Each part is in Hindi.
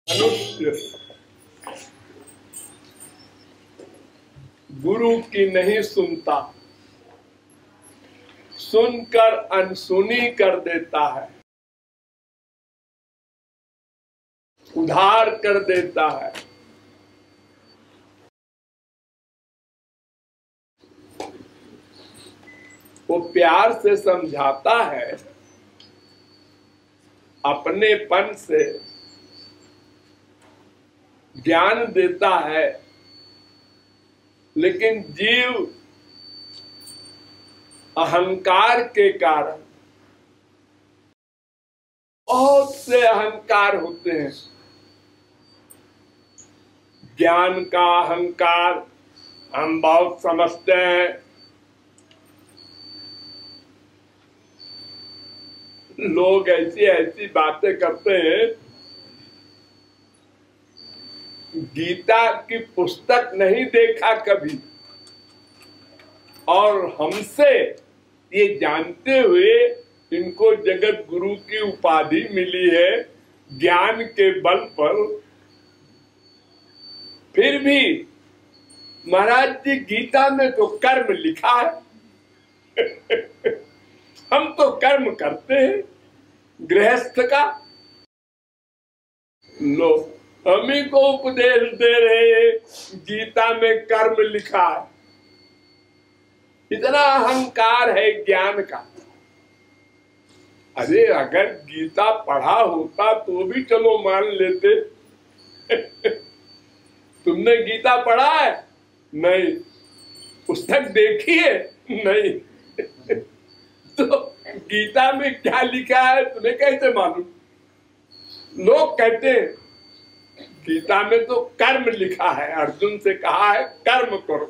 मनुष्य गुरु की नहीं सुनता, सुनकर अनसुनी कर देता है, उधार कर देता है। वो प्यार से समझाता है, अपनेपन से ज्ञान देता है, लेकिन जीव अहंकार के कारण, बहुत से अहंकार होते हैं। ज्ञान का अहंकार हम बहुत समझते हैं। लोग ऐसी ऐसी बातें करते हैं, गीता की पुस्तक नहीं देखा कभी, और हमसे ये जानते हुए इनको जगत गुरु की उपाधि मिली है ज्ञान के बल पर। फिर भी महाराज जी गीता में तो कर्म लिखा है हम तो कर्म करते हैं गृहस्थ का। लो हम ही को उपदेश दे रहे, गीता में कर्म लिखा है। इतना अहंकार है ज्ञान का। अरे अगर गीता पढ़ा होता तो भी चलो मान लेते तुमने गीता पढ़ा है? नहीं। पुस्तक देखी है? नहीं तो गीता में क्या लिखा है तुम्हें कैसे मालूम? लोग कहते हैं गीता में तो कर्म लिखा है, अर्जुन से कहा है कर्म करो,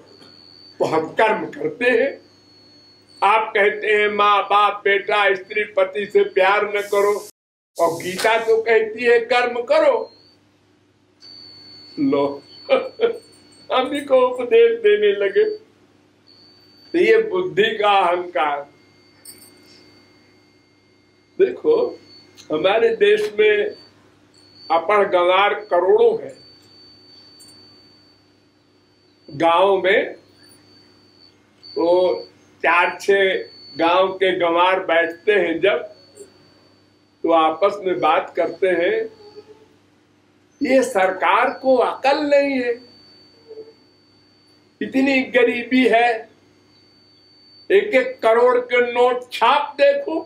तो हम कर्म करते हैं। आप कहते हैं माँ बाप बेटा स्त्री पति से प्यार न करो, और गीता तो कहती है कर्म करो। लो हम ही को उपदेश देने लगे। तो ये बुद्धि का अहंकार। देखो हमारे देश में अपढ़ गंवार करोड़ों है। गांव में तो 4-6 गांव के गंवार बैठते हैं जब, तो आपस में बात करते हैं, ये सरकार को अकल नहीं है, इतनी गरीबी है, 1-1 करोड़ के नोट छाप देखो।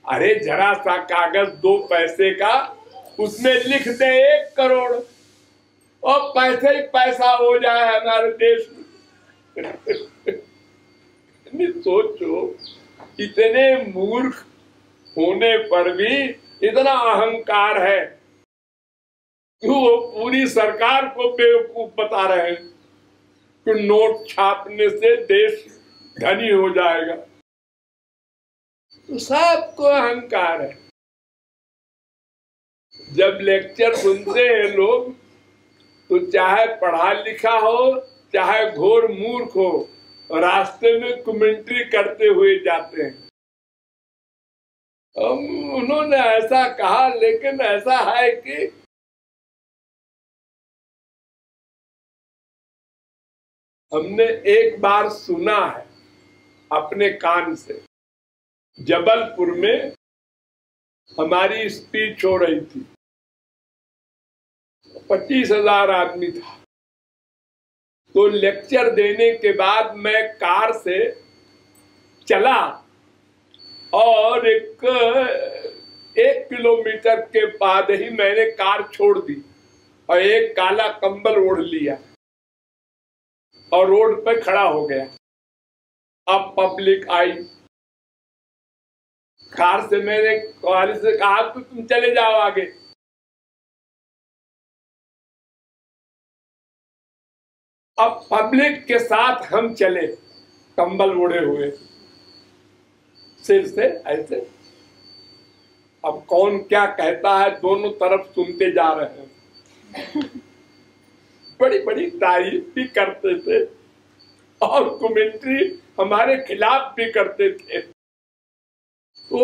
अरे जरा सा कागज 2 पैसे का, उसमें लिख दे 1 करोड़ और पैसे ही पैसा हो जाए हमारे देश में। सोचो इतने मूर्ख होने पर भी इतना अहंकार है कि वो पूरी सरकार को बेवकूफ बता रहे हैं कि नोट छापने से देश धनी हो जाएगा। तो सबको अहंकार है। जब लेक्चर सुनते हैं लोग, तो चाहे पढ़ा लिखा हो चाहे घोर मूर्ख हो, रास्ते में कमेंट्री करते हुए जाते हैं। उन्होंने ऐसा कहा, लेकिन ऐसा है कि हमने एक बार सुना है अपने कान से, जबलपुर में हमारी स्पीच हो रही थी, 25,000 आदमी था। तो लेक्चर देने के बाद मैं कार से चला और 1 किलोमीटर के बाद ही मैंने कार छोड़ दी और एक काला कंबल ओढ़ लिया और रोड पे खड़ा हो गया। अब पब्लिक आई, कार से मैंने गाड़ी से कहा तो तुम चले जाओ आगे। अब पब्लिक के साथ हम चले, कंबल ओढ़े हुए सिर से ऐसे। अब कौन क्या कहता है दोनों तरफ सुनते जा रहे हैं। बड़ी बड़ी तारीफ भी करते थे और कमेंट्री हमारे खिलाफ भी करते थे। तो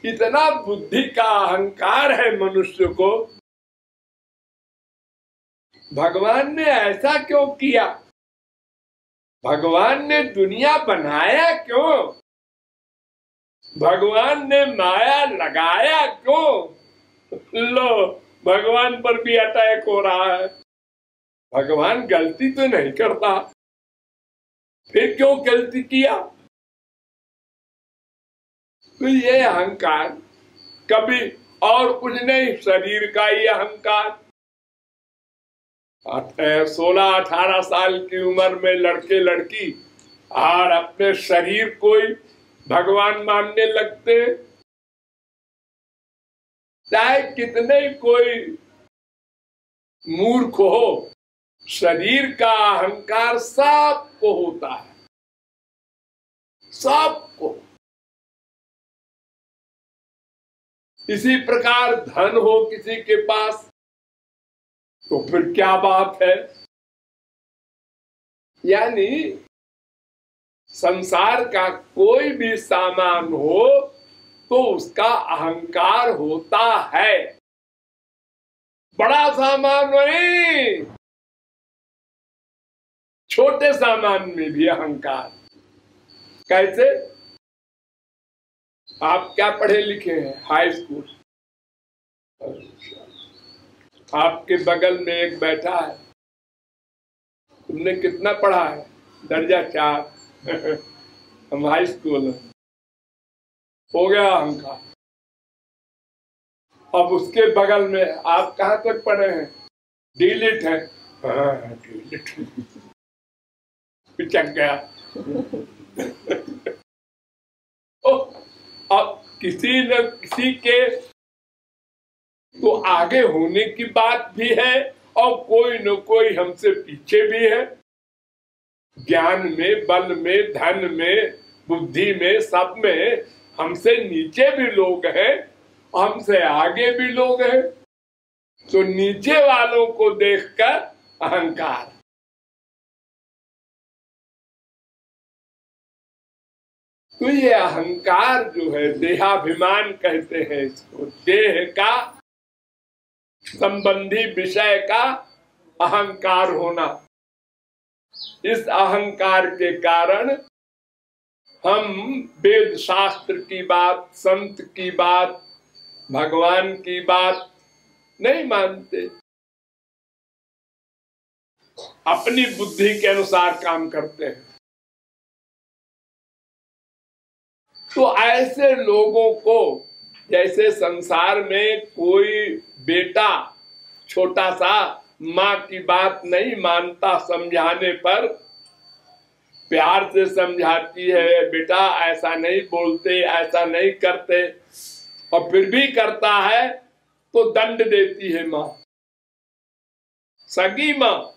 इतना बुद्धि का अहंकार है मनुष्य को भगवान ने ऐसा क्यों किया, भगवान ने दुनिया बनाया क्यों, भगवान ने माया लगाया क्यों। लो भगवान पर भी अटैक हो रहा है। भगवान गलती तो नहीं करता, फिर क्यों गलती किया। तो ये अहंकार कभी और कुछ नहीं, शरीर का ही अहंकार। 16-18 साल की उम्र में लड़के लड़की और अपने शरीर को ही भगवान मानने लगते। चाहे कितने कोई मूर्ख हो, शरीर का अहंकार सबको होता है, सबको। इसी प्रकार धन हो किसी के पास तो फिर क्या बात है। यानी संसार का कोई भी सामान हो तो उसका अहंकार होता है। बड़ा सामान नहीं, छोटे सामान में भी अहंकार। कैसे? आप क्या पढ़े लिखे हैं? High school. आपके बगल में एक बैठा है, तुमने कितना पढ़ा है? दर्जा 4। हम हाई स्कूल में। हो गया अहंकार। अब उसके बगल में आप कहाँ तक पढ़े हैं? डीलिट है। हाँ डीलिट। पिचक गया। अब किसी न किसी के तो आगे होने की बात भी है और कोई न कोई हमसे पीछे भी है। ज्ञान में, बल में, धन में, बुद्धि में, सब में हमसे नीचे भी लोग हैं, हमसे आगे भी लोग हैं। तो नीचे वालों को देखकर अहंकार। तो ये अहंकार जो है, देहाभिमान कहते हैं इसको, देह का संबंधी विषय का अहंकार होना। इस अहंकार के कारण हम वेद शास्त्र की बात, संत की बात, भगवान की बात नहीं मानते, अपनी बुद्धि के अनुसार काम करते हैं। तो ऐसे लोगों को, जैसे संसार में कोई बेटा छोटा सा माँ की बात नहीं मानता, समझाने पर प्यार से समझाती है, बेटा ऐसा नहीं बोलते, ऐसा नहीं करते, और फिर भी करता है तो दंड देती है माँ, सगी माँ।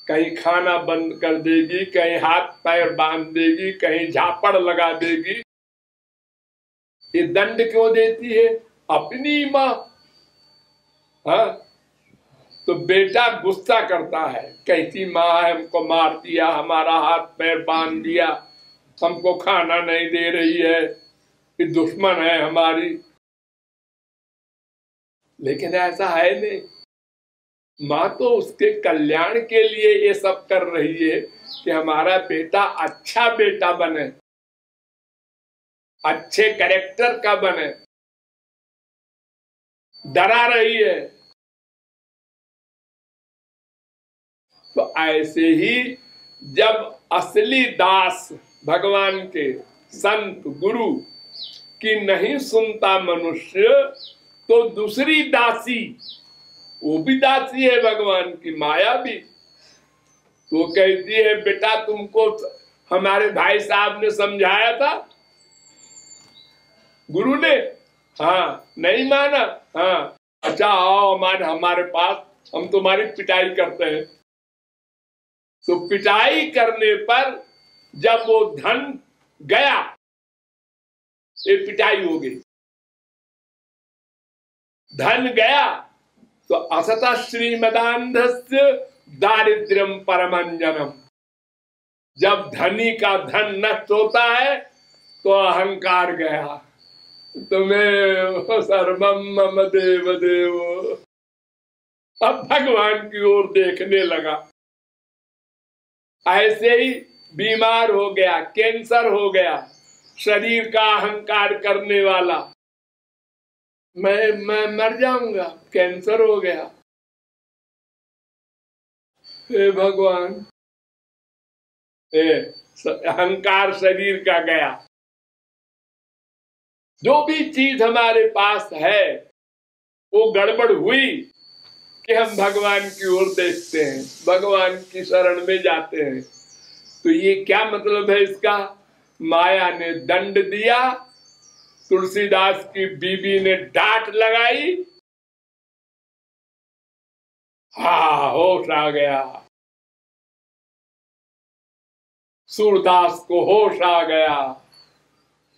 कहीं खाना बंद कर देगी, कहीं हाथ पैर बांध देगी, कहीं झापड़ लगा देगी। ये दंड क्यों देती है? अपनी माँ। हाँ, तो बेटा गुस्सा करता है, कैसी माँ है, हमको मार दिया, हमारा हाथ पैर बांध दिया, हमको खाना नहीं दे रही है, ये दुश्मन है हमारी। लेकिन ऐसा है नहीं, माँ तो उसके कल्याण के लिए ये सब कर रही है कि हमारा बेटा अच्छा बेटा बने, अच्छे कैरेक्टर का बने, डरा रही है। तो ऐसे ही जब असली दास भगवान के, संत गुरु की नहीं सुनता मनुष्य, तो दूसरी दासी, वो भी दासी है भगवान की, माया भी। तो कहती है, बेटा तुमको हमारे भाई साहब ने समझाया था, गुरु ने, हाँ नहीं माना, हाँ अच्छा आओ हमारे पास, हम तुम्हारी पिटाई करते हैं। तो पिटाई करने पर जब वो धन गया, ये पिटाई हो गई, धन गया, तो असत श्रीमदान्धस्य दारिद्र्यम परमंजनम। जब धनी का धन नष्ट होता है तो अहंकार गया। तुम्हें सर्वम मम देव देव। अब भगवान की ओर देखने लगा। ऐसे ही बीमार हो गया, कैंसर हो गया, शरीर का अहंकार करने वाला, मैं मर जाऊंगा, कैंसर हो गया। हे भगवान, अहंकार शरीर का गया। जो भी चीज हमारे पास है वो गड़बड़ हुई कि हम भगवान की ओर देखते हैं, भगवान की शरण में जाते हैं। तो ये क्या मतलब है इसका? माया ने दंड दिया, तुलसीदास की बीबी ने डांट लगाई, हाँ होश आ गया। सूरदास को होश आ गया।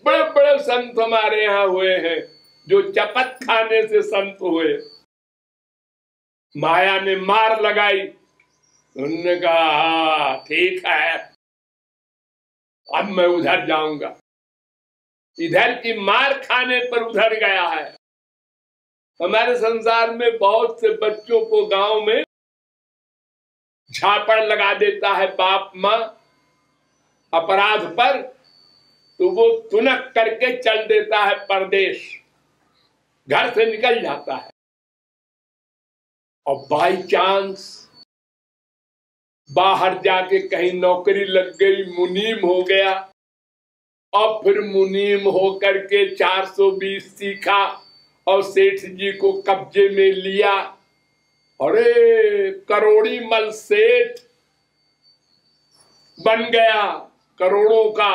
बड़े बड़े संत हमारे यहाँ हुए हैं जो चपत खाने से संत हुए। माया ने मार लगाई, उन्होंने कहा ठीक है, अब मैं उधर जाऊंगा। इधर की मार खाने पर उधर गया है। हमारे संसार में बहुत से बच्चों को गांव में झापड़ लगा देता है बाप माँ अपराध पर, तो वो तुनक करके चल देता है परदेश, घर से निकल जाता है। और बाई चांस बाहर जाके कहीं नौकरी लग गई, मुनीम हो गया, और फिर मुनीम होकर के 420 सीखा और सेठ जी को कब्जे में लिया। अरे करोड़ी मल सेठ बन गया, करोड़ों का।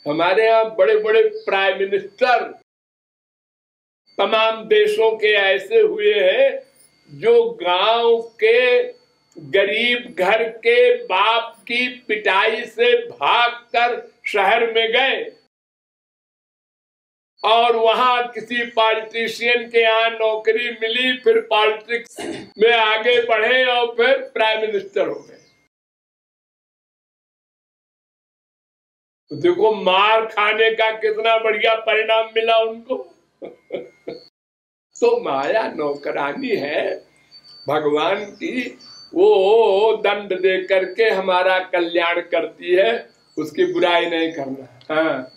हमारे यहाँ बड़े बड़े प्राइम मिनिस्टर तमाम देशों के ऐसे हुए हैं जो गांव के गरीब घर के बाप की पिटाई से भागकर शहर में गए और वहां किसी पॉलिटिशियन के यहाँ नौकरी मिली, फिर पॉलिटिक्स में आगे बढ़े और फिर प्राइम मिनिस्टर हो गए। तो देखो मार खाने का कितना बढ़िया परिणाम मिला उनको। तो माया नौकरानी है भगवान की, वो दंड दे करके हमारा कल्याण करती है, उसकी बुराई नहीं करना। हाँ।